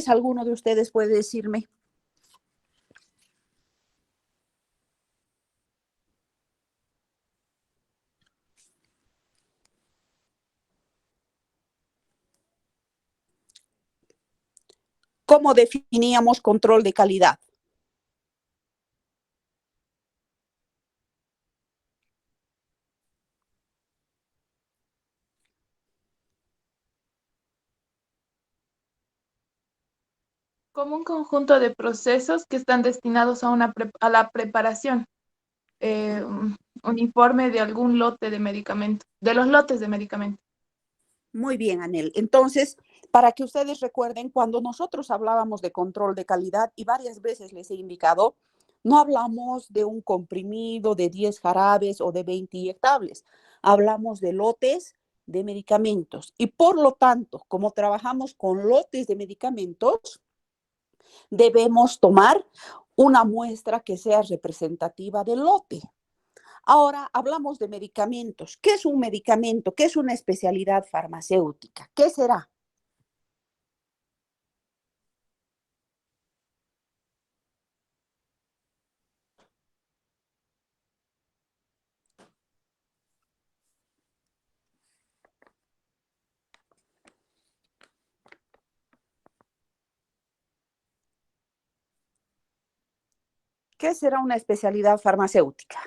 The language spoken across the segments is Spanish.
vez alguno de ustedes puede decirme? ¿Cómo definíamos control de calidad? Como un conjunto de procesos que están destinados a la preparación uniforme de algún lote de medicamento, de los lotes de medicamento. Muy bien, Anel. Entonces, para que ustedes recuerden, cuando nosotros hablábamos de control de calidad, y varias veces les he indicado, no hablamos de un comprimido de 10 jarabes o de 20 inyectables. Hablamos de lotes de medicamentos. Y por lo tanto, como trabajamos con lotes de medicamentos, debemos tomar una muestra que sea representativa del lote. Ahora hablamos de medicamentos. ¿Qué es un medicamento? ¿Qué es una especialidad farmacéutica? ¿Qué será? ¿Qué será una especialidad farmacéutica?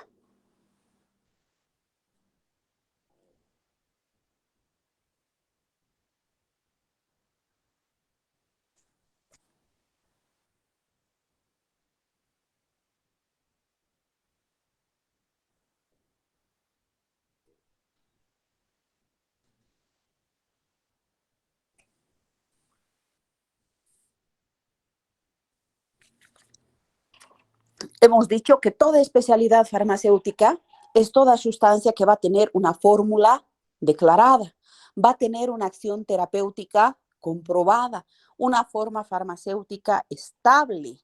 Hemos dicho que toda especialidad farmacéutica es toda sustancia que va a tener una fórmula declarada, va a tener una acción terapéutica comprobada, una forma farmacéutica estable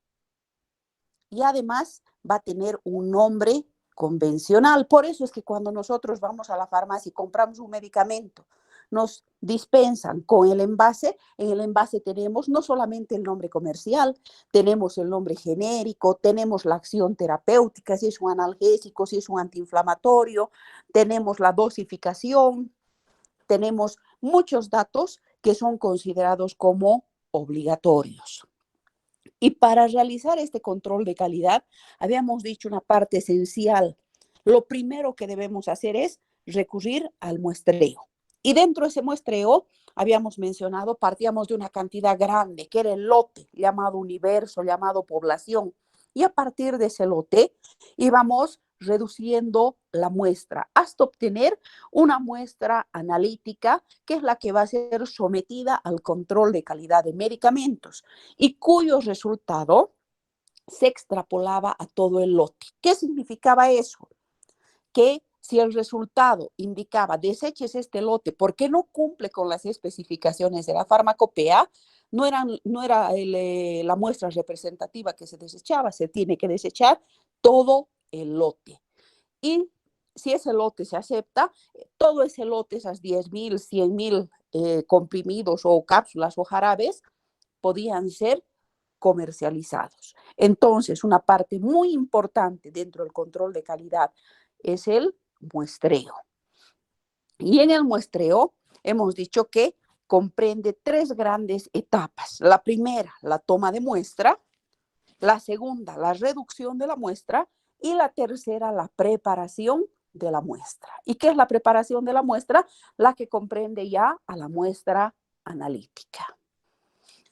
y además va a tener un nombre convencional. Por eso es que cuando nosotros vamos a la farmacia y compramos un medicamento, nos dispensan con el envase. En el envase tenemos no solamente el nombre comercial, tenemos el nombre genérico, tenemos la acción terapéutica, si es un analgésico, si es un antiinflamatorio, tenemos la dosificación, tenemos muchos datos que son considerados como obligatorios. Y para realizar este control de calidad, habíamos dicho una parte esencial. Lo primero que debemos hacer es recurrir al muestreo. Y dentro de ese muestreo, habíamos mencionado, partíamos de una cantidad grande, que era el lote, llamado universo, llamado población. Y a partir de ese lote, íbamos reduciendo la muestra hasta obtener una muestra analítica, que es la que va a ser sometida al control de calidad de medicamentos y cuyo resultado se extrapolaba a todo el lote. ¿Qué significaba eso? Que si el resultado indicaba deseches este lote porque no cumple con las especificaciones de la farmacopea, no era la muestra representativa que se desechaba, se tiene que desechar todo el lote. Y si ese lote se acepta, todo ese lote, esas 10.000, 100.000 comprimidos o cápsulas o jarabes, podían ser comercializados. Entonces, una parte muy importante dentro del control de calidad es el muestreo. Y en el muestreo hemos dicho que comprende 3 grandes etapas. La primera, la toma de muestra. La segunda, la reducción de la muestra. Y la tercera, la preparación de la muestra. ¿Y qué es la preparación de la muestra? La que comprende ya a la muestra analítica.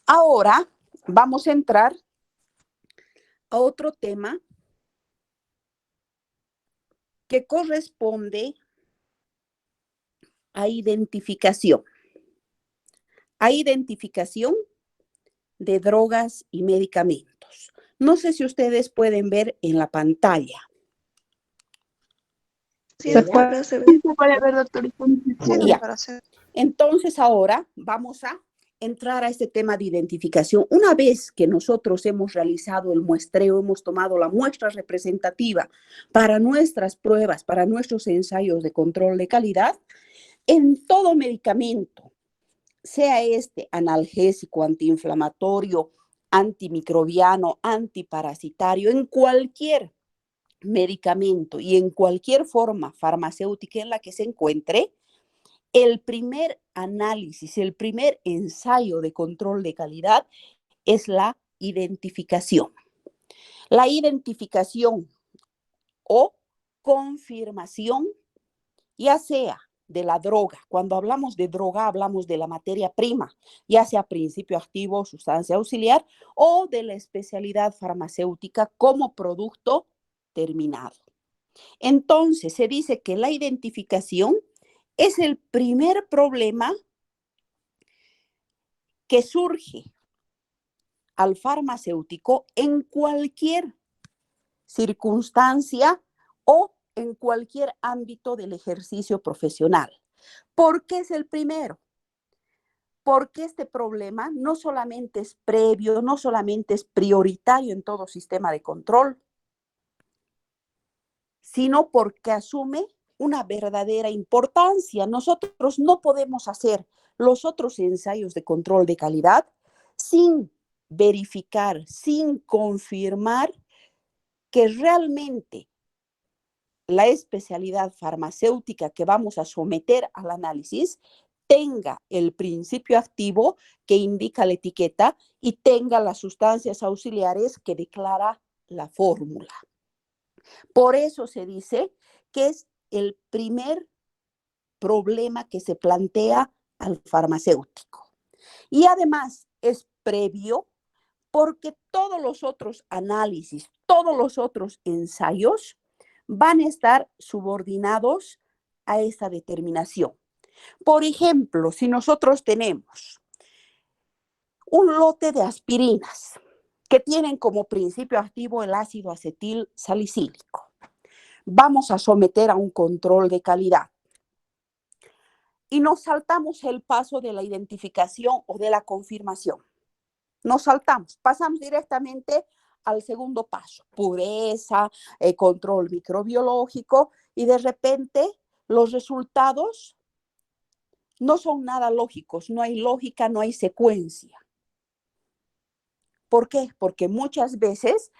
Ahora vamos a entrar a otro tema que corresponde a identificación de drogas y medicamentos. No sé si ustedes pueden ver en la pantalla. Sí, doctora, se ve. Se puede ver, doctor. Entonces ahora vamos a entrar a este tema de identificación. Una vez que nosotros hemos realizado el muestreo, hemos tomado la muestra representativa para nuestras pruebas, para nuestros ensayos de control de calidad, en todo medicamento sea este analgésico, antiinflamatorio, antimicrobiano, antiparasitario, en cualquier medicamento y en cualquier forma farmacéutica en la que se encuentre, el primer análisis, el primer ensayo de control de calidad es la identificación. La identificación o confirmación, ya sea de la droga. Cuando hablamos de droga, hablamos de la materia prima, ya sea principio activo, sustancia auxiliar, o de la especialidad farmacéutica como producto terminado. Entonces, se dice que la identificación es el primer problema que surge al farmacéutico en cualquier circunstancia o en cualquier ámbito del ejercicio profesional. ¿Por qué es el primero? Porque este problema no solamente es previo, no solamente es prioritario en todo sistema de control, sino porque asume una verdadera importancia. Nosotros no podemos hacer los otros ensayos de control de calidad sin verificar, sin confirmar que realmente la especialidad farmacéutica que vamos a someter al análisis tenga el principio activo que indica la etiqueta y tenga las sustancias auxiliares que declara la fórmula. Por eso se dice que es el primer problema que se plantea al farmacéutico. Y además es previo porque todos los otros análisis, todos los otros ensayos van a estar subordinados a esa determinación. Por ejemplo, si nosotros tenemos un lote de aspirinas que tienen como principio activo el ácido acetil salicílico, vamos a someter a un control de calidad y nos saltamos el paso de la identificación o de la confirmación. Nos saltamos, pasamos directamente al segundo paso, pureza, control microbiológico, y de repente los resultados no son nada lógicos, no hay lógica, no hay secuencia. ¿Por qué? Porque muchas veces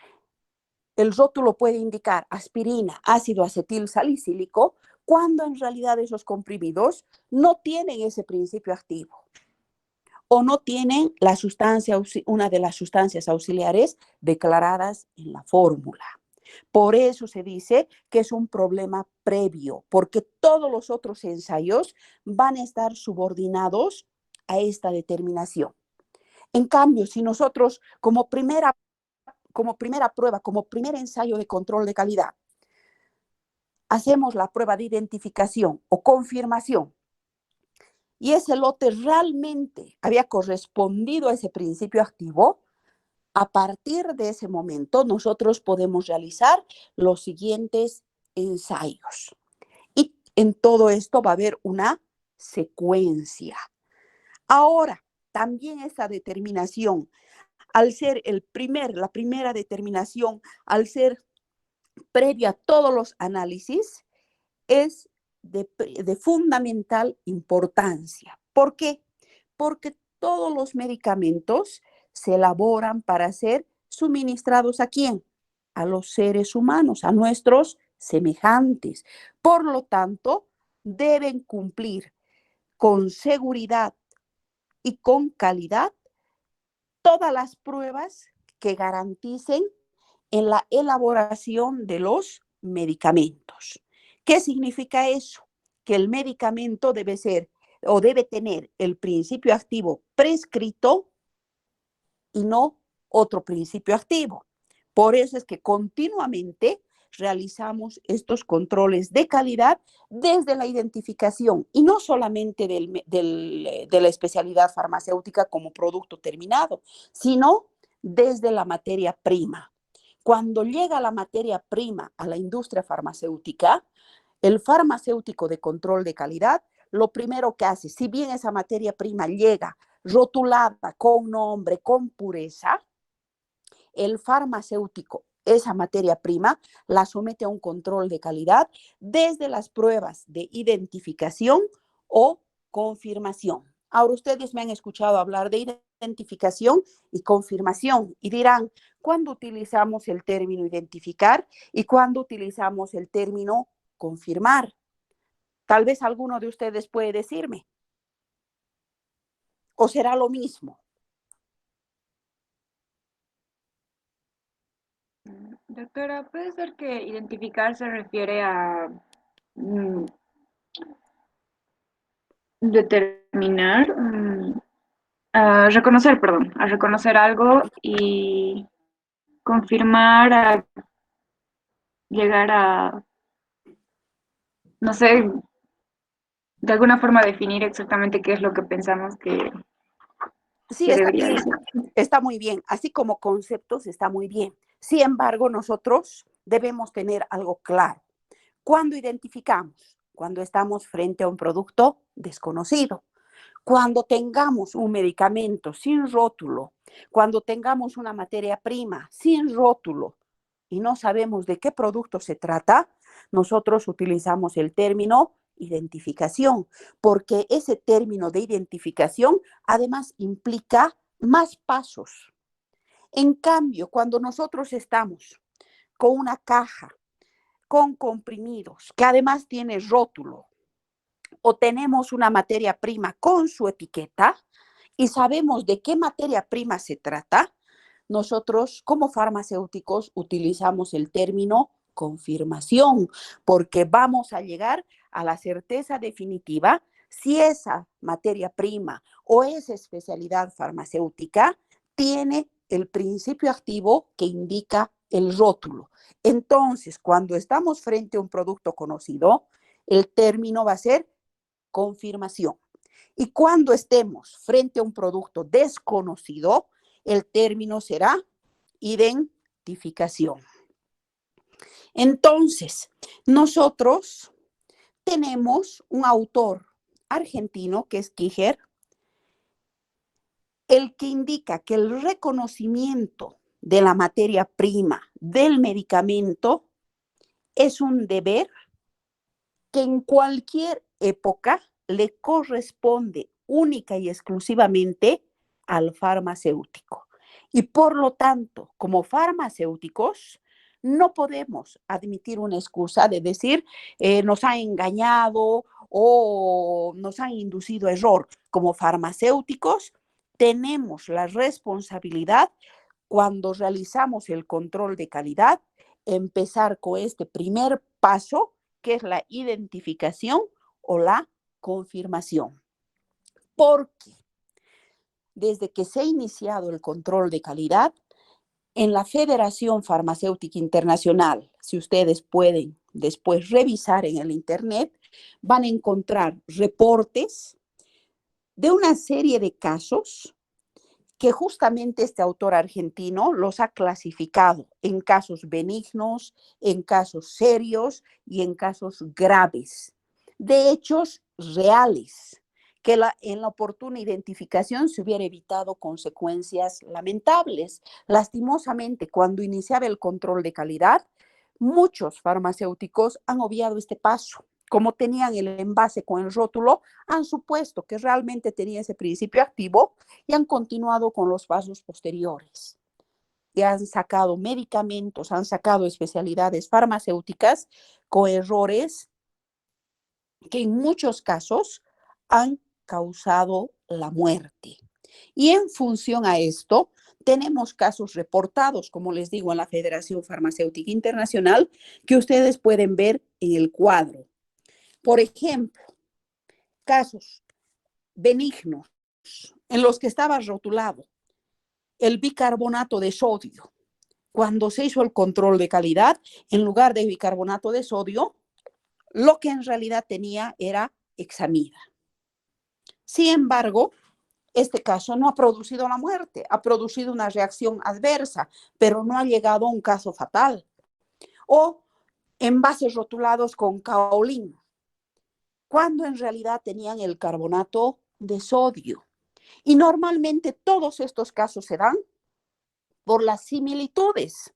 el rótulo puede indicar aspirina, ácido acetil salicílico, cuando en realidad esos comprimidos no tienen ese principio activo o no tienen la sustancia, una de las sustancias auxiliares declaradas en la fórmula. Por eso se dice que es un problema previo, porque todos los otros ensayos van a estar subordinados a esta determinación. En cambio, si nosotros como primera prueba, como primer ensayo de control de calidad, hacemos la prueba de identificación o confirmación y ese lote realmente había correspondido a ese principio activo, a partir de ese momento nosotros podemos realizar los siguientes ensayos. Y en todo esto va a haber una secuencia. Ahora, también esa determinación, al ser la primera determinación, al ser previa a todos los análisis, es de fundamental importancia. ¿Por qué? Porque todos los medicamentos se elaboran para ser suministrados ¿a quién? A los seres humanos, a nuestros semejantes. Por lo tanto, deben cumplir con seguridad y con calidad todas las pruebas que garanticen en la elaboración de los medicamentos. ¿Qué significa eso? Que el medicamento debe ser o debe tener el principio activo prescrito y no otro principio activo. Por eso es que continuamente realizamos estos controles de calidad desde la identificación y no solamente de la especialidad farmacéutica como producto terminado, sino desde la materia prima. Cuando llega la materia prima a la industria farmacéutica, el farmacéutico de control de calidad, lo primero que hace, si bien esa materia prima llega rotulada con nombre, con pureza, el farmacéutico, esa materia prima, la somete a un control de calidad desde las pruebas de identificación o confirmación. Ahora ustedes me han escuchado hablar de identificación y confirmación y dirán, ¿cuándo utilizamos el término identificar y cuándo utilizamos el término confirmar? Tal vez alguno de ustedes puede decirme, o será lo mismo. Doctora, ¿puede ser que identificar se refiere a mm, determinar, a reconocer, perdón, a reconocer algo y confirmar a llegar a, no sé, de alguna forma definir exactamente qué es lo que pensamos Sí, que está debería bien, ser? está muy bien. Así como conceptos está muy bien. Sin embargo, nosotros debemos tener algo claro. ¿Cuándo identificamos? Cuando estamos frente a un producto desconocido. Cuando tengamos un medicamento sin rótulo, cuando tengamos una materia prima sin rótulo y no sabemos de qué producto se trata, nosotros utilizamos el término identificación, porque ese término de identificación además implica más pasos. En cambio, cuando nosotros estamos con una caja con comprimidos que además tiene rótulo, o tenemos una materia prima con su etiqueta y sabemos de qué materia prima se trata, nosotros como farmacéuticos utilizamos el término confirmación, porque vamos a llegar a la certeza definitiva si esa materia prima o esa especialidad farmacéutica tiene el principio activo que indica el rótulo. Entonces, cuando estamos frente a un producto conocido, el término va a ser confirmación. Y cuando estemos frente a un producto desconocido, el término será identificación. Entonces, nosotros tenemos un autor argentino que es Kiger, el que indica que el reconocimiento de la materia prima del medicamento es un deber que en cualquier época le corresponde única y exclusivamente al farmacéutico. Y por lo tanto, como farmacéuticos, no podemos admitir una excusa de decir nos ha engañado o nos han inducido a error. Como farmacéuticos, tenemos la responsabilidad cuando realizamos el control de calidad, empezar con este primer paso, que es la identificación o la confirmación. Porque desde que se ha iniciado el control de calidad, en la Federación Farmacéutica Internacional, si ustedes pueden después revisar en el Internet, van a encontrar reportes de una serie de casos que justamente este autor argentino los ha clasificado en casos benignos, en casos serios y en casos graves, de hechos reales, que en la oportuna identificación se hubiera evitado consecuencias lamentables. Lastimosamente, cuando iniciaba el control de calidad, muchos farmacéuticos han obviado este paso. Como tenían el envase con el rótulo, han supuesto que realmente tenía ese principio activo y han continuado con los pasos posteriores. Y han sacado medicamentos, han sacado especialidades farmacéuticas con errores que en muchos casos han causado la muerte. Y en función a esto, tenemos casos reportados, como les digo, en la Federación Farmacéutica Internacional, que ustedes pueden ver en el cuadro. Por ejemplo, casos benignos en los que estaba rotulado el bicarbonato de sodio. Cuando se hizo el control de calidad, en lugar de bicarbonato de sodio, lo que en realidad tenía era hexamida. Sin embargo, este caso no ha producido la muerte, ha producido una reacción adversa, pero no ha llegado a un caso fatal. O envases rotulados con kaolín, cuando en realidad tenían el carbonato de sodio. Y normalmente todos estos casos se dan por las similitudes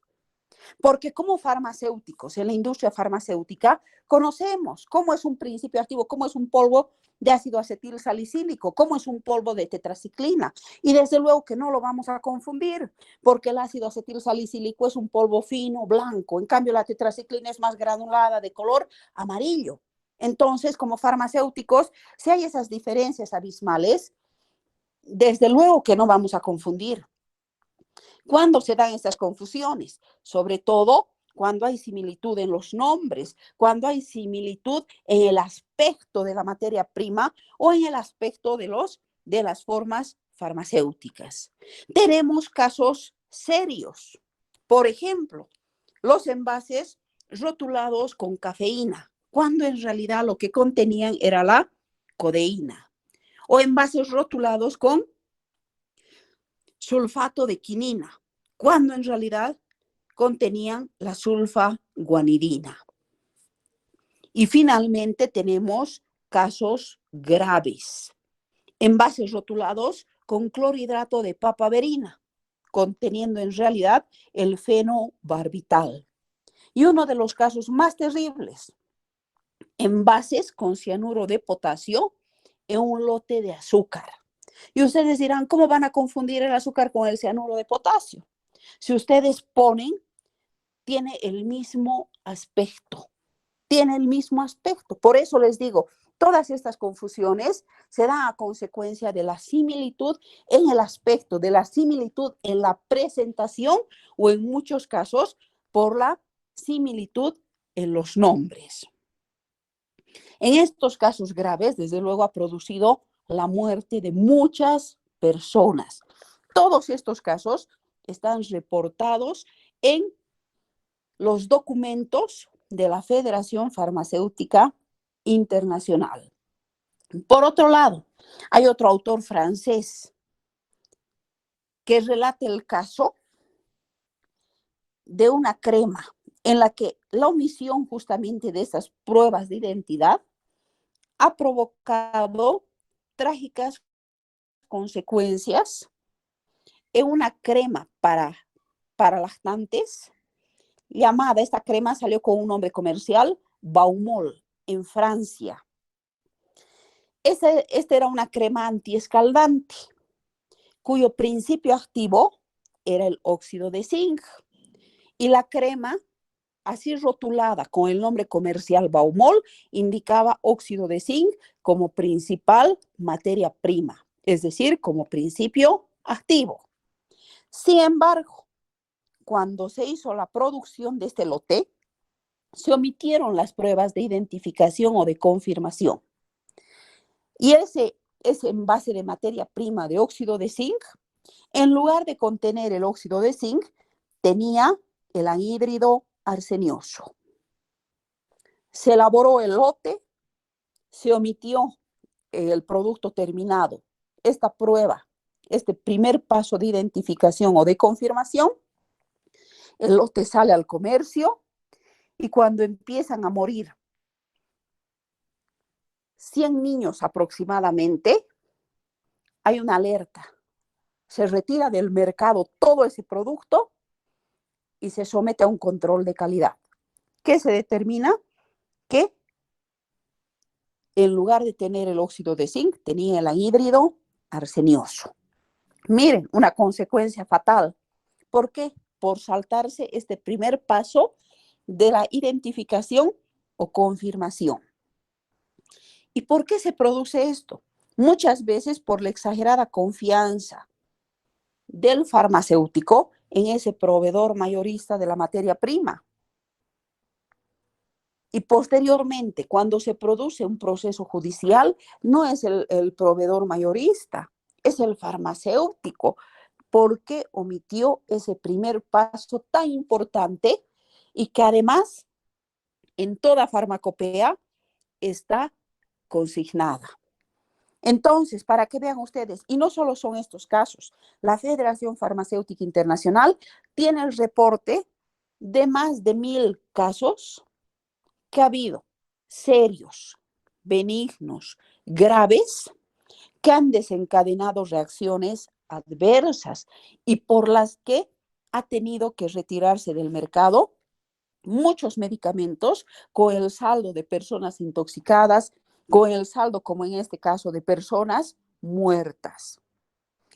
Porque como farmacéuticos, en la industria farmacéutica, conocemos cómo es un principio activo, cómo es un polvo de ácido acetil salicílico, cómo es un polvo de tetraciclina. Y desde luego que no lo vamos a confundir, porque el ácido acetil salicílico es un polvo fino, blanco. En cambio, la tetraciclina es más granulada, de color amarillo. Entonces, como farmacéuticos, si hay esas diferencias abismales, desde luego que no vamos a confundir. ¿Cuándo se dan estas confusiones? Sobre todo cuando hay similitud en los nombres, cuando hay similitud en el aspecto de la materia prima o en el aspecto de las formas farmacéuticas. Tenemos casos serios. Por ejemplo, los envases rotulados con cafeína, cuando en realidad lo que contenían era la codeína. O envases rotulados con sulfato de quinina, cuando en realidad contenían la sulfaguanidina. Y finalmente tenemos casos graves. Envases rotulados con clorhidrato de papaverina, conteniendo en realidad el fenobarbital. Y uno de los casos más terribles, envases con cianuro de potasio en un lote de azúcar. Y ustedes dirán, ¿cómo van a confundir el azúcar con el cianuro de potasio? Si ustedes ponen, tiene el mismo aspecto. Tiene el mismo aspecto. Por eso les digo, todas estas confusiones se dan a consecuencia de la similitud en el aspecto, de la similitud en la presentación o en muchos casos por la similitud en los nombres. En estos casos graves, desde luego, ha producido la muerte de muchas personas. Todos estos casos están reportados en los documentos de la Federación Farmacéutica Internacional. Por otro lado, hay otro autor francés que relata el caso de una crema en la que la omisión justamente de esas pruebas de identidad ha provocado trágicas consecuencias en una crema para lactantes llamada, esta crema salió con un nombre comercial, Baumol, en Francia. Esta era una crema antiescaldante, cuyo principio activo era el óxido de zinc. Y la crema, así rotulada con el nombre comercial Baumol, indicaba óxido de zinc como principal materia prima, es decir, como principio activo. Sin embargo, cuando se hizo la producción de este lote, se omitieron las pruebas de identificación o de confirmación. Y ese envase de materia prima de óxido de zinc, en lugar de contener el óxido de zinc, tenía el anhídrido arsenioso. Se elaboró el lote, se omitió el producto terminado. Esta prueba, este primer paso de identificación o de confirmación, el lote sale al comercio y cuando empiezan a morir 100 niños aproximadamente, hay una alerta. Se retira del mercado todo ese producto y se somete a un control de calidad. ¿Qué se determina? Que en lugar de tener el óxido de zinc, tenía el anhídrido arsenioso. Miren, una consecuencia fatal. ¿Por qué? Por saltarse este primer paso de la identificación o confirmación. ¿Y por qué se produce esto? Muchas veces por la exagerada confianza del farmacéutico en ese proveedor mayorista de la materia prima. Y posteriormente, cuando se produce un proceso judicial, no es el proveedor mayorista, es el farmacéutico, porque omitió ese primer paso tan importante y que además en toda farmacopea está consignada. Entonces, para que vean ustedes, y no solo son estos casos, la Federación Farmacéutica Internacional tiene el reporte de más de 1000 casos que ha habido, serios, benignos, graves, que han desencadenado reacciones adversas y por las que ha tenido que retirarse del mercado muchos medicamentos con el saldo de personas intoxicadas, con el saldo, como en este caso, de personas muertas.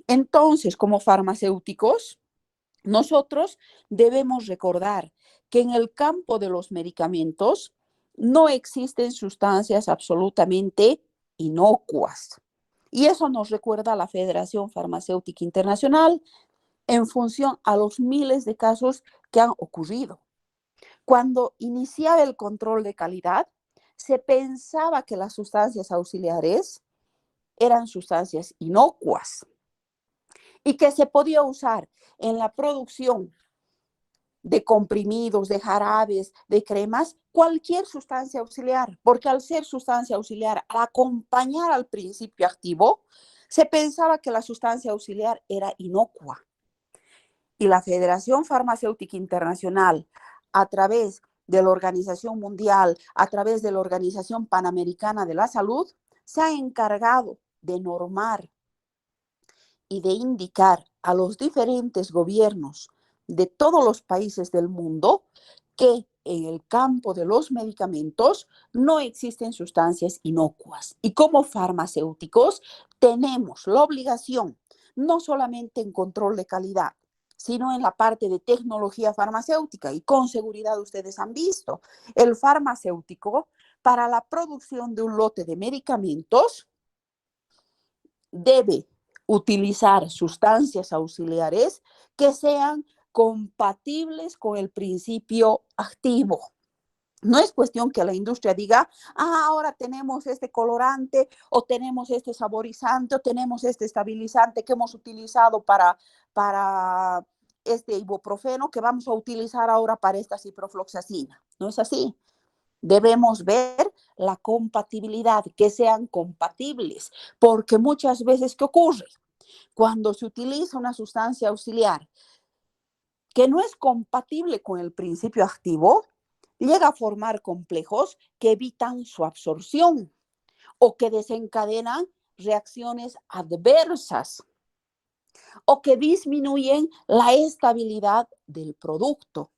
Entonces, como farmacéuticos, nosotros debemos recordar que en el campo de los medicamentos no existen sustancias absolutamente inocuas. Y eso nos recuerda la Federación Farmacéutica Internacional en función a los miles de casos que han ocurrido. Cuando iniciaba el control de calidad, se pensaba que las sustancias auxiliares eran sustancias inocuas y que se podía usar en la producción de comprimidos, de jarabes, de cremas, cualquier sustancia auxiliar, porque al ser sustancia auxiliar, al acompañar al principio activo, se pensaba que la sustancia auxiliar era inocua. Y la Federación Farmacéutica Internacional, a través de la Organización Mundial, a través de la Organización Panamericana de la Salud, se ha encargado de normar y de indicar a los diferentes gobiernos de todos los países del mundo que en el campo de los medicamentos no existen sustancias inocuas. Y como farmacéuticos tenemos la obligación, no solamente en control de calidad, sino en la parte de tecnología farmacéutica. Y con seguridad ustedes han visto, el farmacéutico para la producción de un lote de medicamentos debe utilizar sustancias auxiliares que sean compatibles con el principio activo. No es cuestión que la industria diga, ahora tenemos este colorante o tenemos este saborizante o tenemos este estabilizante que hemos utilizado para este ibuprofeno que vamos a utilizar ahora para esta ciprofloxacina. No es así. Debemos ver la compatibilidad, que sean compatibles, porque muchas veces, ¿qué ocurre? Cuando se utiliza una sustancia auxiliar que no es compatible con el principio activo, llega a formar complejos que evitan su absorción o que desencadenan reacciones adversas o que disminuyen la estabilidad del producto.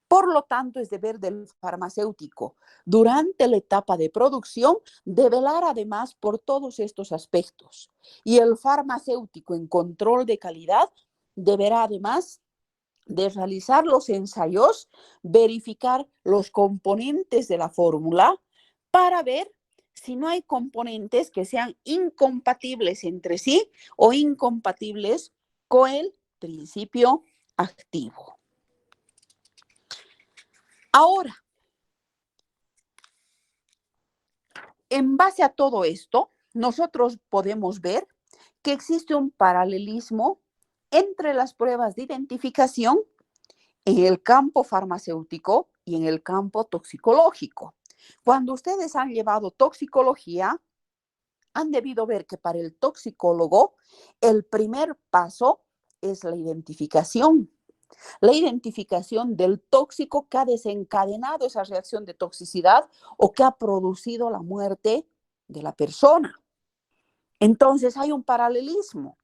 Por lo tanto, es deber del farmacéutico, durante la etapa de producción, de velar además por todos estos aspectos. Y el farmacéutico en control de calidad deberá además de realizar los ensayos, verificar los componentes de la fórmula para ver si no hay componentes que sean incompatibles entre sí o incompatibles con el principio activo. Ahora, en base a todo esto, nosotros podemos ver que existe un paralelismo entre las pruebas de identificación en el campo farmacéutico y en el campo toxicológico. Cuando ustedes han llevado toxicología, han debido ver que para el toxicólogo el primer paso es la identificación. La identificación del tóxico que ha desencadenado esa reacción de toxicidad o que ha producido la muerte de la persona. Entonces hay un paralelismo.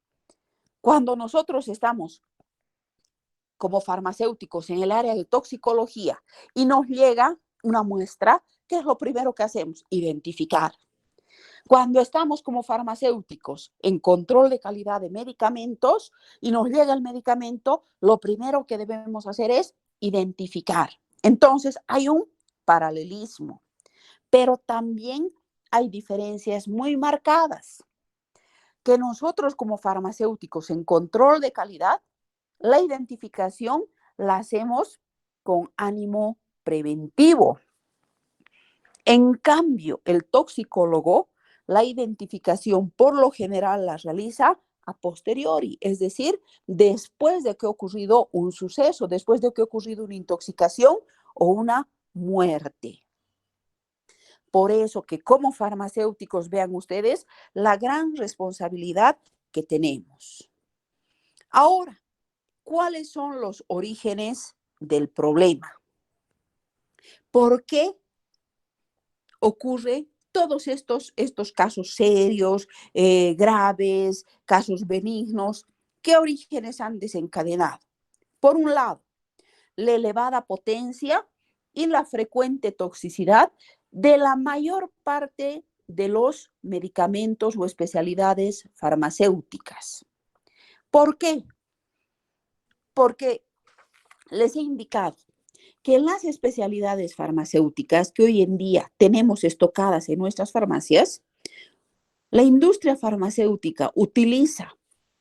Cuando nosotros estamos como farmacéuticos en el área de toxicología y nos llega una muestra, ¿qué es lo primero que hacemos? Identificar. Cuando estamos como farmacéuticos en control de calidad de medicamentos y nos llega el medicamento, lo primero que debemos hacer es identificar. Entonces, hay un paralelismo, pero también hay diferencias muy marcadas que nosotros como farmacéuticos en control de calidad, la identificación la hacemos con ánimo preventivo. En cambio, el toxicólogo, la identificación por lo general la realiza a posteriori, es decir, después de que ha ocurrido un suceso, después de que ha ocurrido una intoxicación o una muerte. Por eso que como farmacéuticos vean ustedes la gran responsabilidad que tenemos. Ahora, ¿cuáles son los orígenes del problema? ¿Por qué ocurre todos estos casos serios, graves, casos benignos? ¿Qué orígenes han desencadenado? Por un lado, la elevada potencia y la frecuente toxicidad de la mayor parte de los medicamentos o especialidades farmacéuticas. ¿Por qué? Porque les he indicado que las especialidades farmacéuticas que hoy en día tenemos estocadas en nuestras farmacias, la industria farmacéutica utiliza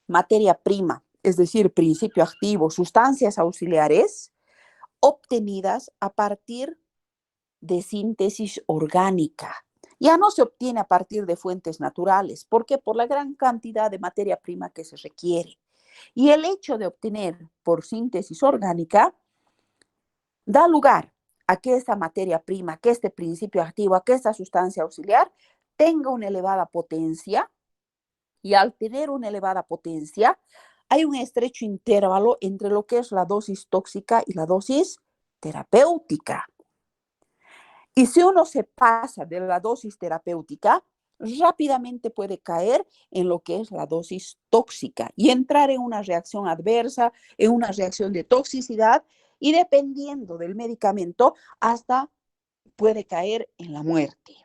materia prima, es decir, principio activo, sustancias auxiliares, obtenidas a partir de síntesis orgánica. Ya no se obtiene a partir de fuentes naturales. ¿Por qué? Por la gran cantidad de materia prima que se requiere. Y el hecho de obtener por síntesis orgánica da lugar a que esta materia prima, que este principio activo, a que esta sustancia auxiliar tenga una elevada potencia, y al tener una elevada potencia, hay un estrecho intervalo entre lo que es la dosis tóxica y la dosis terapéutica. Y si uno se pasa de la dosis terapéutica, rápidamente puede caer en lo que es la dosis tóxica y entrar en una reacción adversa, en una reacción de toxicidad y dependiendo del medicamento, hasta puede caer en la muerte.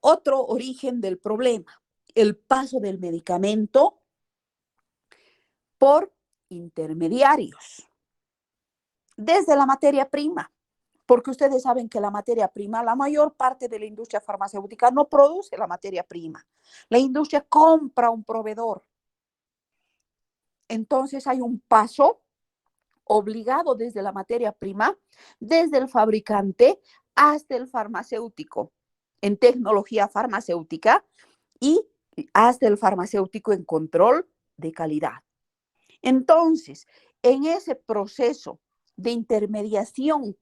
Otro origen del problema, el paso del medicamento por intermediarios, desde la materia prima, porque ustedes saben que la materia prima, la mayor parte de la industria farmacéutica no produce la materia prima. La industria compra un proveedor. Entonces hay un paso obligado desde la materia prima, desde el fabricante hasta el farmacéutico en tecnología farmacéutica y hasta el farmacéutico en control de calidad. Entonces, en ese proceso de intermediación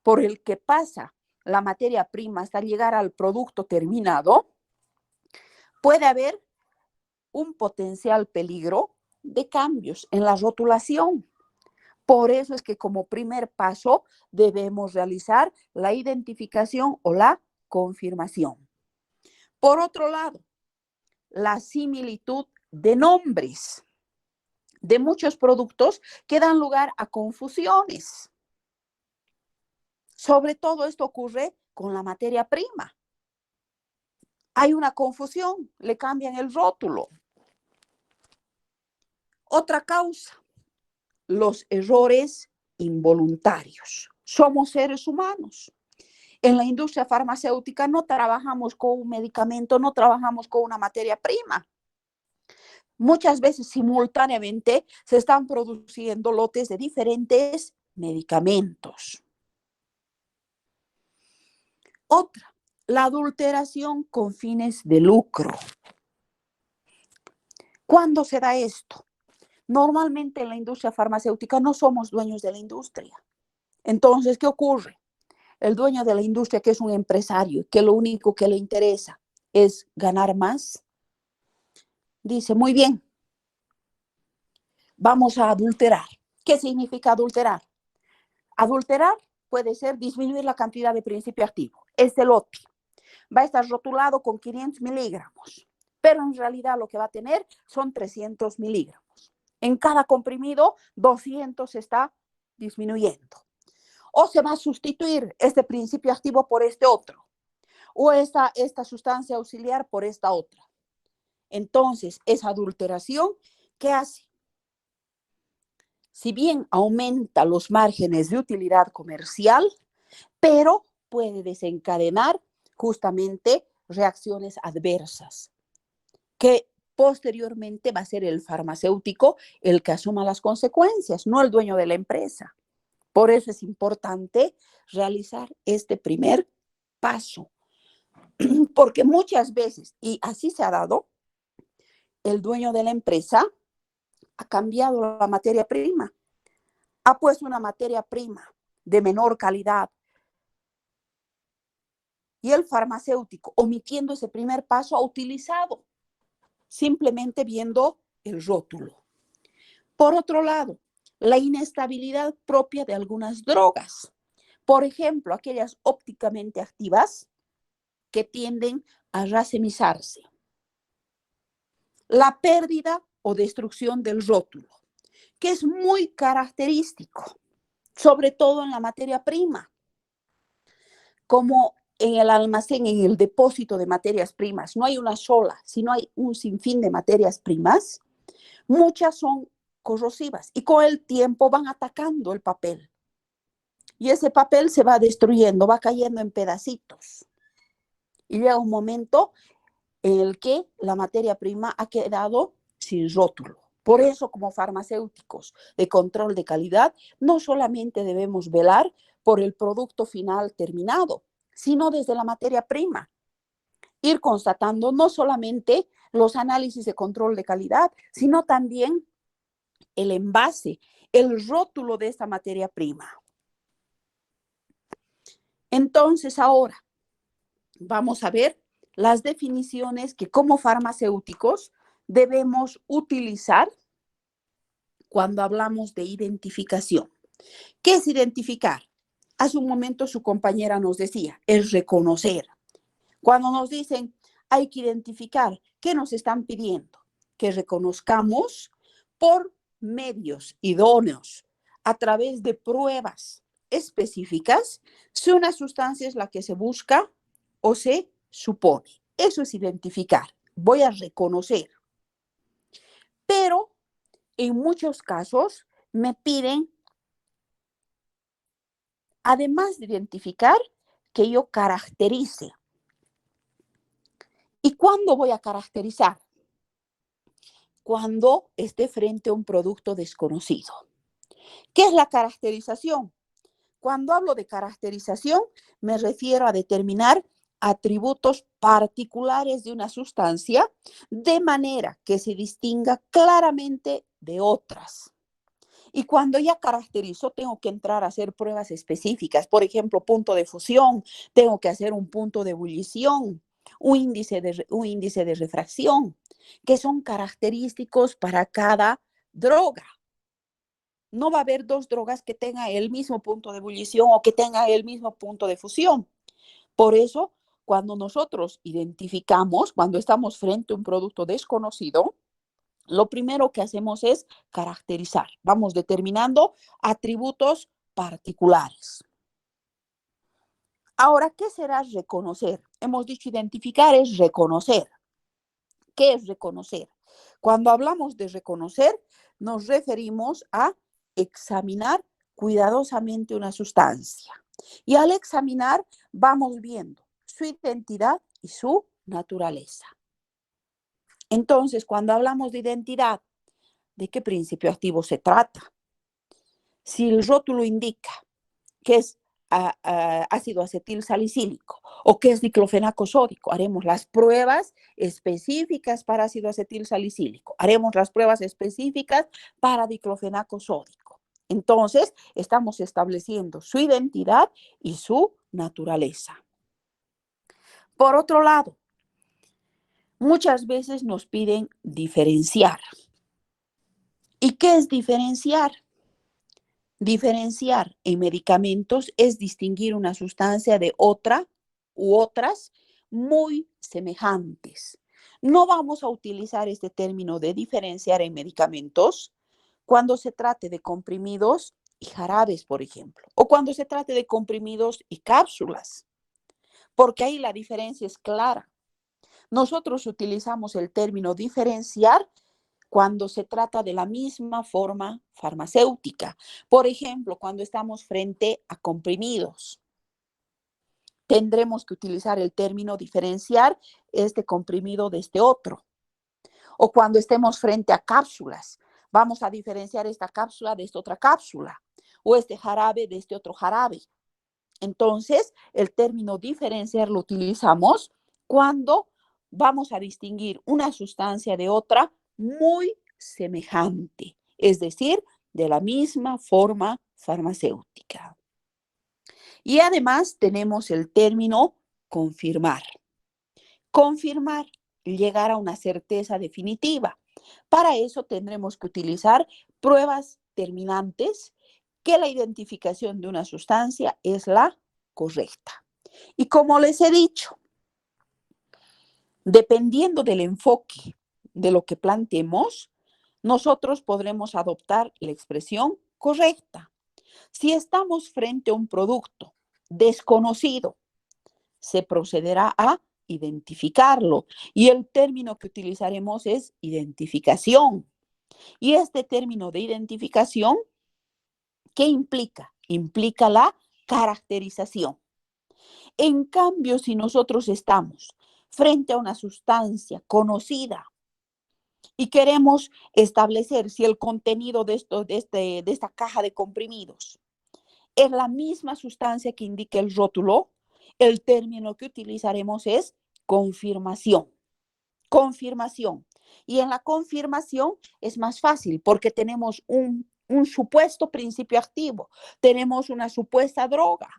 por el que pasa la materia prima hasta llegar al producto terminado, puede haber un potencial peligro de cambios en la rotulación. Por eso es que como primer paso debemos realizar la identificación o la confirmación. Por otro lado, la similitud de nombres de muchos productos que dan lugar a confusiones. Sobre todo esto ocurre con la materia prima. Hay una confusión, le cambian el rótulo. Otra causa, los errores involuntarios. Somos seres humanos. En la industria farmacéutica no trabajamos con un medicamento, no trabajamos con una materia prima. Muchas veces simultáneamente se están produciendo lotes de diferentes medicamentos. Otra, la adulteración con fines de lucro. ¿Cuándo se da esto? Normalmente en la industria farmacéutica no somos dueños de la industria. Entonces, ¿qué ocurre? El dueño de la industria, que es un empresario, que lo único que le interesa es ganar más, dice, muy bien, vamos a adulterar. ¿Qué significa adulterar? Adulterar puede ser disminuir la cantidad de principio activo. Este lote va a estar rotulado con 500 miligramos, pero en realidad lo que va a tener son 300 miligramos. En cada comprimido, 200 se está disminuyendo. O se va a sustituir este principio activo por este otro, o esta sustancia auxiliar por esta otra. Entonces, esa adulteración, ¿qué hace? Si bien aumenta los márgenes de utilidad comercial, pero puede desencadenar justamente reacciones adversas, que posteriormente va a ser el farmacéutico el que asuma las consecuencias, no el dueño de la empresa. Por eso es importante realizar este primer paso, porque muchas veces, y así se ha dado, el dueño de la empresa ha cambiado la materia prima, ha puesto una materia prima de menor calidad y el farmacéutico, omitiendo ese primer paso, ha utilizado simplemente viendo el rótulo. Por otro lado, la inestabilidad propia de algunas drogas. Por ejemplo, aquellas ópticamente activas que tienden a racemizarse. La pérdida o destrucción del rótulo, que es muy característico, sobre todo en la materia prima, como en el almacén, en el depósito de materias primas. No hay una sola, sino hay un sinfín de materias primas. Muchas son corrosivas y con el tiempo van atacando el papel. Y ese papel se va destruyendo, va cayendo en pedacitos. Y llega un momento en el que la materia prima ha quedado sin rótulo. Por eso, como farmacéuticos de control de calidad, no solamente debemos velar por el producto final terminado, sino desde la materia prima. Ir constatando no solamente los análisis de control de calidad, sino también el envase, el rótulo de esta materia prima. Entonces, ahora vamos a ver las definiciones que como farmacéuticos debemos utilizar cuando hablamos de identificación. ¿Qué es identificar? Hace un momento su compañera nos decía, es reconocer. Cuando nos dicen, hay que identificar, ¿qué nos están pidiendo? Que reconozcamos por medios idóneos, a través de pruebas específicas, si una sustancia es la que se busca o se supone. Eso es identificar. Voy a reconocer. Pero en muchos casos me piden, además de identificar, que yo caracterice. ¿Y cuándo voy a caracterizar? Cuando esté frente a un producto desconocido. ¿Qué es la caracterización? Cuando hablo de caracterización, me refiero a determinar atributos particulares de una sustancia de manera que se distinga claramente de otras. Y cuando ya caracterizo, tengo que entrar a hacer pruebas específicas. Por ejemplo, punto de fusión, tengo que hacer un punto de ebullición, un índice de refracción, que son característicos para cada droga. No va a haber dos drogas que tengan el mismo punto de ebullición o que tengan el mismo punto de fusión. Por eso, cuando nosotros identificamos, cuando estamos frente a un producto desconocido, lo primero que hacemos es caracterizar. Vamos determinando atributos particulares. Ahora, ¿qué será reconocer? Hemos dicho identificar es reconocer. ¿Qué es reconocer? Cuando hablamos de reconocer, nos referimos a examinar cuidadosamente una sustancia. Y al examinar, vamos viendo su identidad y su naturaleza. Entonces, cuando hablamos de identidad, ¿de qué principio activo se trata? Si el rótulo indica que es ácido acetil salicílico o que es diclofenaco sódico, haremos las pruebas específicas para ácido acetil salicílico, haremos las pruebas específicas para diclofenaco sódico. Entonces, estamos estableciendo su identidad y su naturaleza. Por otro lado, muchas veces nos piden diferenciar. ¿Y qué es diferenciar? Diferenciar en medicamentos es distinguir una sustancia de otra u otras muy semejantes. No vamos a utilizar este término de diferenciar en medicamentos cuando se trate de comprimidos y jarabes, por ejemplo, o cuando se trate de comprimidos y cápsulas, porque ahí la diferencia es clara. Nosotros utilizamos el término diferenciar cuando se trata de la misma forma farmacéutica. Por ejemplo, cuando estamos frente a comprimidos, tendremos que utilizar el término diferenciar este comprimido de este otro. O cuando estemos frente a cápsulas, vamos a diferenciar esta cápsula de esta otra cápsula, o este jarabe de este otro jarabe. Entonces, el término diferenciar lo utilizamos cuando vamos a distinguir una sustancia de otra muy semejante, es decir, de la misma forma farmacéutica. Y además tenemos el término confirmar. Confirmar, llegar a una certeza definitiva. Para eso tendremos que utilizar pruebas terminantes que la identificación de una sustancia es la correcta. Y como les he dicho, dependiendo del enfoque de lo que planteemos, nosotros podremos adoptar la expresión correcta. Si estamos frente a un producto desconocido, se procederá a identificarlo y el término que utilizaremos es identificación. Y este término de identificación, ¿qué implica? Implica la caracterización. En cambio, si nosotros estamos frente a una sustancia conocida y queremos establecer si el contenido de esta caja de comprimidos es la misma sustancia que indica el rótulo, el término que utilizaremos es confirmación. Confirmación. Y en la confirmación es más fácil porque tenemos un supuesto principio activo, tenemos una supuesta droga.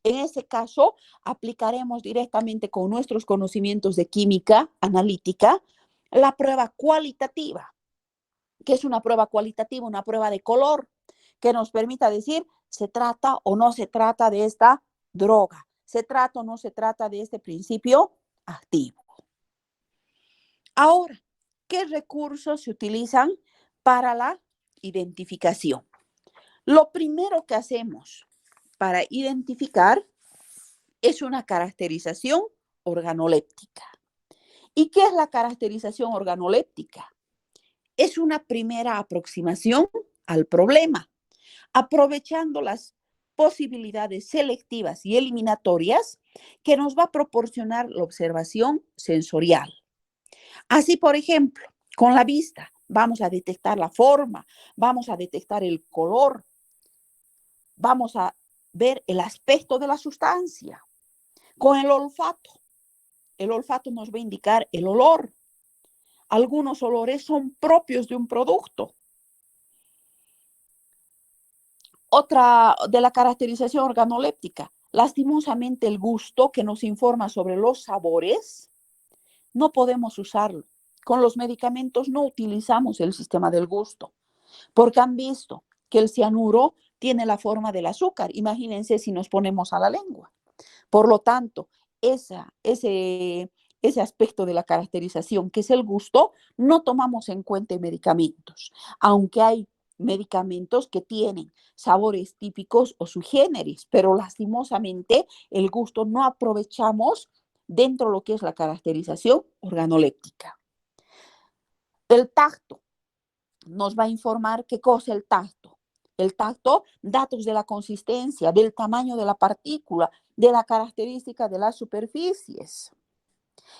En ese caso, aplicaremos directamente con nuestros conocimientos de química analítica la prueba cualitativa. ¿Qué es una prueba cualitativa? Una prueba de color que nos permita decir se trata o no se trata de esta droga, se trata o no se trata de este principio activo. Ahora, ¿qué recursos se utilizan para la identificación? Lo primero que hacemos para identificar es una caracterización organoléptica. ¿Y qué es la caracterización organoléptica? Es una primera aproximación al problema, aprovechando las posibilidades selectivas y eliminatorias que nos va a proporcionar la observación sensorial. Así, por ejemplo, con la vista vamos a detectar la forma, vamos a detectar el color, vamos a ver el aspecto de la sustancia. Con el olfato nos va a indicar el olor. Algunos olores son propios de un producto. Otra de la caracterización organoléptica, lastimosamente el gusto que nos informa sobre los sabores, no podemos usarlo. Con los medicamentos no utilizamos el sistema del gusto, porque han visto que el cianuro tiene la forma del azúcar. Imagínense si nos ponemos a la lengua. Por lo tanto, ese aspecto de la caracterización, que es el gusto, no tomamos en cuenta en medicamentos, aunque hay medicamentos que tienen sabores típicos o sui generis, pero lastimosamente el gusto no aprovechamos dentro de lo que es la caracterización organoléptica. El tacto nos va a informar qué cosa es el tacto. El tacto, datos de la consistencia, del tamaño de la partícula, de la característica de las superficies.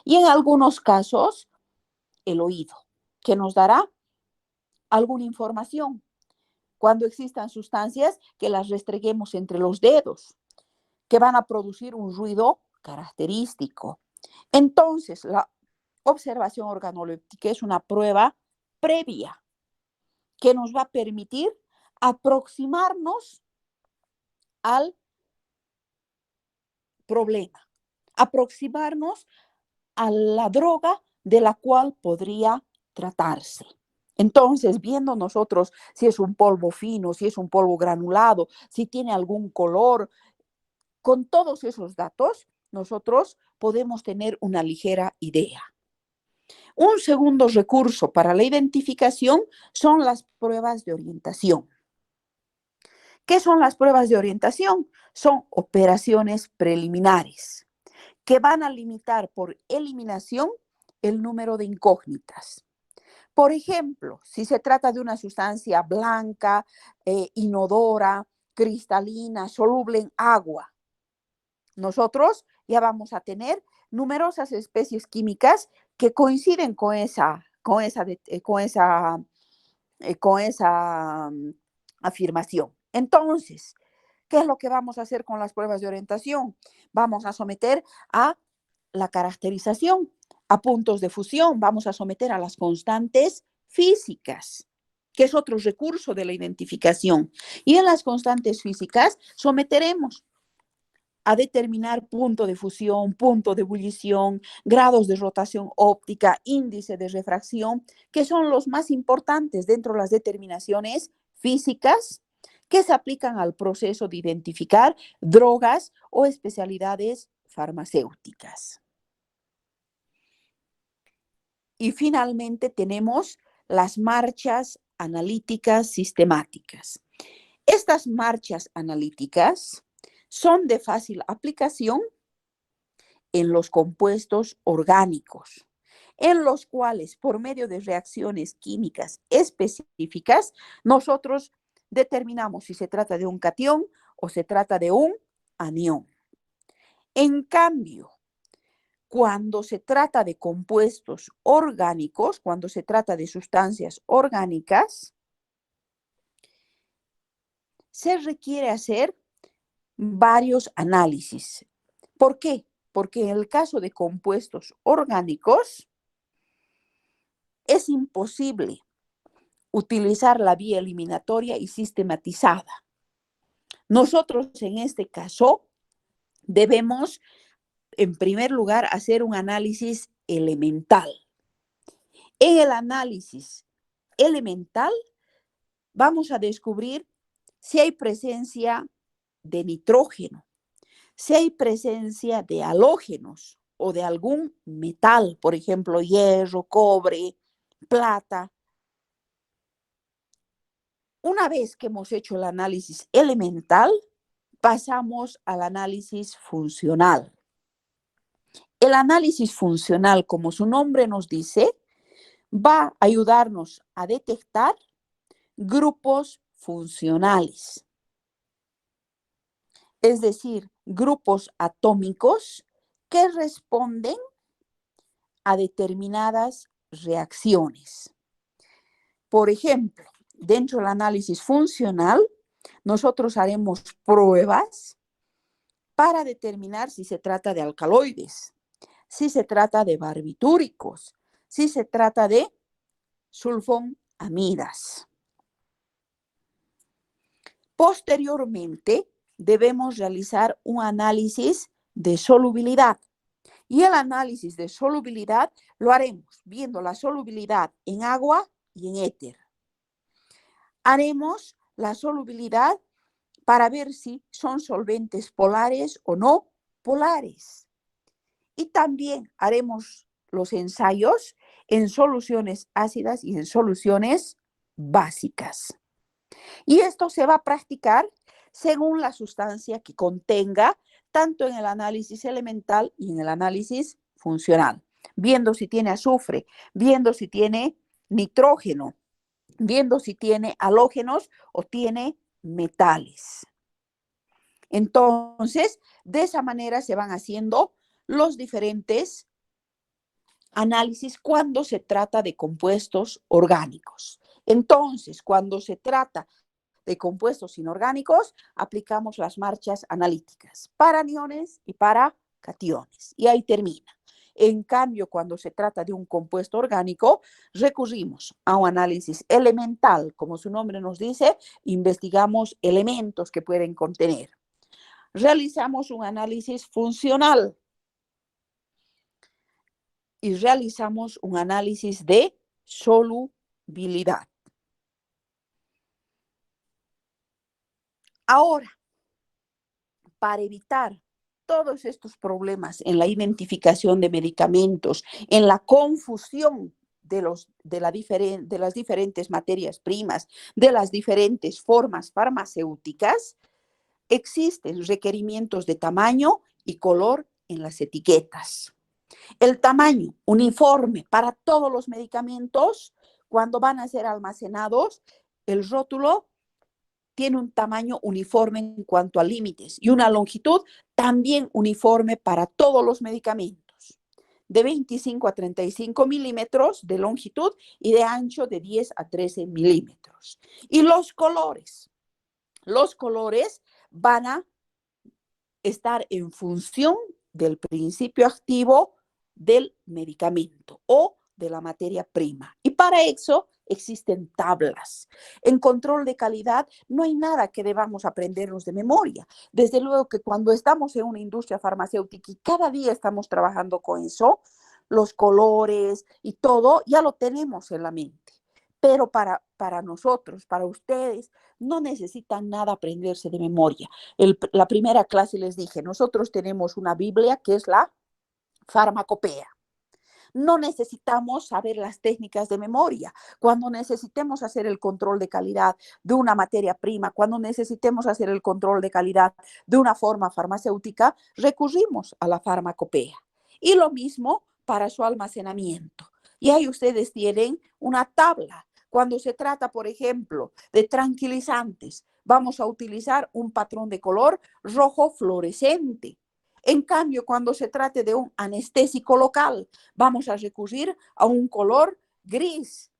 Y en algunos casos, el oído, que nos dará alguna información. Cuando existan sustancias que las restreguemos entre los dedos, que van a producir un ruido característico. Entonces, la observación organoléptica es una prueba previa que nos va a permitir aproximarnos al problema, aproximarnos a la droga de la cual podría tratarse. Entonces, viendo nosotros si es un polvo fino, si es un polvo granulado, si tiene algún color, con todos esos datos, nosotros podemos tener una ligera idea. Un segundo recurso para la identificación son las pruebas de orientación. ¿Qué son las pruebas de orientación? Son operaciones preliminares que van a limitar por eliminación el número de incógnitas. Por ejemplo, si se trata de una sustancia blanca, inodora, cristalina, soluble en agua, nosotros ya vamos a tener numerosas especies químicas que coinciden con esa afirmación. Entonces, ¿qué es lo que vamos a hacer con las pruebas de orientación? Vamos a someter a la caracterización, a puntos de fusión, vamos a someter a las constantes físicas, que es otro recurso de la identificación. Y en las constantes físicas someteremos a determinar punto de fusión, punto de ebullición, grados de rotación óptica, índice de refracción, que son los más importantes dentro de las determinaciones físicas que se aplican al proceso de identificar drogas o especialidades farmacéuticas. Y finalmente tenemos las marchas analíticas sistemáticas. Estas marchas analíticas son de fácil aplicación en los compuestos orgánicos, en los cuales, por medio de reacciones químicas específicas, nosotros determinamos si se trata de un catión o se trata de un anión. En cambio, cuando se trata de compuestos orgánicos, cuando se trata de sustancias orgánicas, se requiere hacer varios análisis. ¿Por qué? Porque en el caso de compuestos orgánicos es imposible utilizar la vía eliminatoria y sistematizada. Nosotros en este caso debemos, en primer lugar, hacer un análisis elemental. En el análisis elemental vamos a descubrir si hay presencia de nitrógeno, si hay presencia de halógenos o de algún metal, por ejemplo, hierro, cobre, plata. Una vez que hemos hecho el análisis elemental, pasamos al análisis funcional. El análisis funcional, como su nombre nos dice, va a ayudarnos a detectar grupos funcionales, es decir, grupos atómicos que responden a determinadas reacciones. Por ejemplo, dentro del análisis funcional, nosotros haremos pruebas para determinar si se trata de alcaloides, si se trata de barbitúricos, si se trata de sulfonamidas. Posteriormente, debemos realizar un análisis de solubilidad. Y el análisis de solubilidad lo haremos viendo la solubilidad en agua y en éter. Haremos la solubilidad para ver si son solventes polares o no polares. Y también haremos los ensayos en soluciones ácidas y en soluciones básicas. Y esto se va a practicar según la sustancia que contenga, tanto en el análisis elemental y en el análisis funcional, viendo si tiene azufre, viendo si tiene nitrógeno, viendo si tiene halógenos o tiene metales. Entonces, de esa manera se van haciendo los diferentes análisis cuando se trata de compuestos orgánicos. Entonces, cuando se trata de compuestos inorgánicos, aplicamos las marchas analíticas para aniones y para cationes. Y ahí termina. En cambio, cuando se trata de un compuesto orgánico, recurrimos a un análisis elemental. Como su nombre nos dice, investigamos elementos que pueden contener. Realizamos un análisis funcional y realizamos un análisis de solubilidad. Ahora, para evitar todos estos problemas en la identificación de medicamentos, en la confusión de las diferentes materias primas, de las diferentes formas farmacéuticas, existen requerimientos de tamaño y color en las etiquetas. El tamaño uniforme para todos los medicamentos, cuando van a ser almacenados, el rótulo tiene un tamaño uniforme en cuanto a límites y una longitud también uniforme para todos los medicamentos, de 25 a 35 milímetros de longitud y de ancho de 10 a 13 milímetros. Y los colores van a estar en función del principio activo del medicamento o de la materia prima. Y para eso existen tablas. En control de calidad no hay nada que debamos aprendernos de memoria. Desde luego que cuando estamos en una industria farmacéutica y cada día estamos trabajando con eso, los colores y todo ya lo tenemos en la mente. Pero para nosotros, para ustedes, no necesitan nada aprenderse de memoria. La primera clase les dije, nosotros tenemos una Biblia que es la farmacopea, No necesitamos saber las técnicas de memoria. Cuando necesitemos hacer el control de calidad de una materia prima, cuando necesitemos hacer el control de calidad de una forma farmacéutica, recurrimos a la farmacopea. Y lo mismo para su almacenamiento. Y ahí ustedes tienen una tabla. Cuando se trata, por ejemplo, de tranquilizantes, vamos a utilizar un patrón de color rojo fluorescente. En cambio, cuando se trate de un anestésico local, vamos a recurrir a un color gris.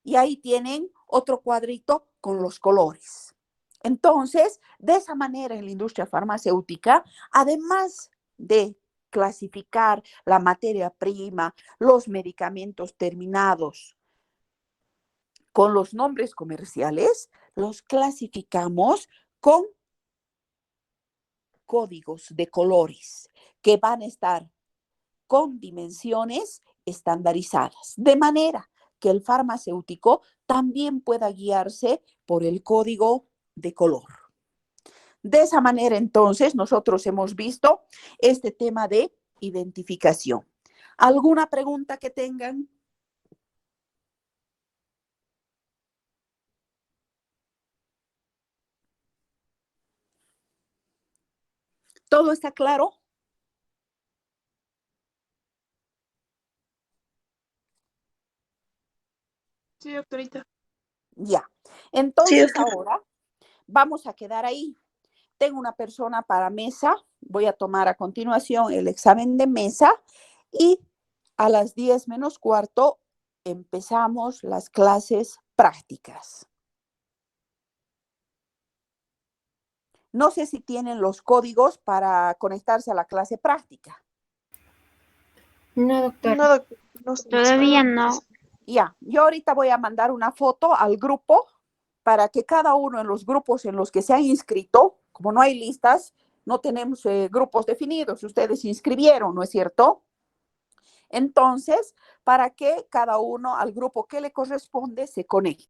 Y ahí tienen otro cuadrito con los colores. Entonces, de esa manera en la industria farmacéutica, además de clasificar la materia prima, los medicamentos terminados con los nombres comerciales, los clasificamos con códigos de colores que van a estar con dimensiones estandarizadas, de manera que el farmacéutico también pueda guiarse por el código de color. De esa manera, entonces, nosotros hemos visto este tema de identificación. ¿Alguna pregunta que tengan? ¿Todo está claro? Sí, doctorita. Ya. Entonces, ahora vamos a quedar ahí. Tengo una persona para mesa. Voy a tomar a continuación el examen de mesa y a las 10 menos cuarto empezamos las clases prácticas. No sé si tienen los códigos para conectarse a la clase práctica. No, doctor. No, doctor. No, Todavía no. Ya, yo ahorita voy a mandar una foto al grupo para que cada uno en los grupos en los que se han inscrito, como no hay listas, no tenemos grupos definidos, ustedes se inscribieron, ¿no es cierto? Entonces, para que cada uno al grupo que le corresponde se conecte.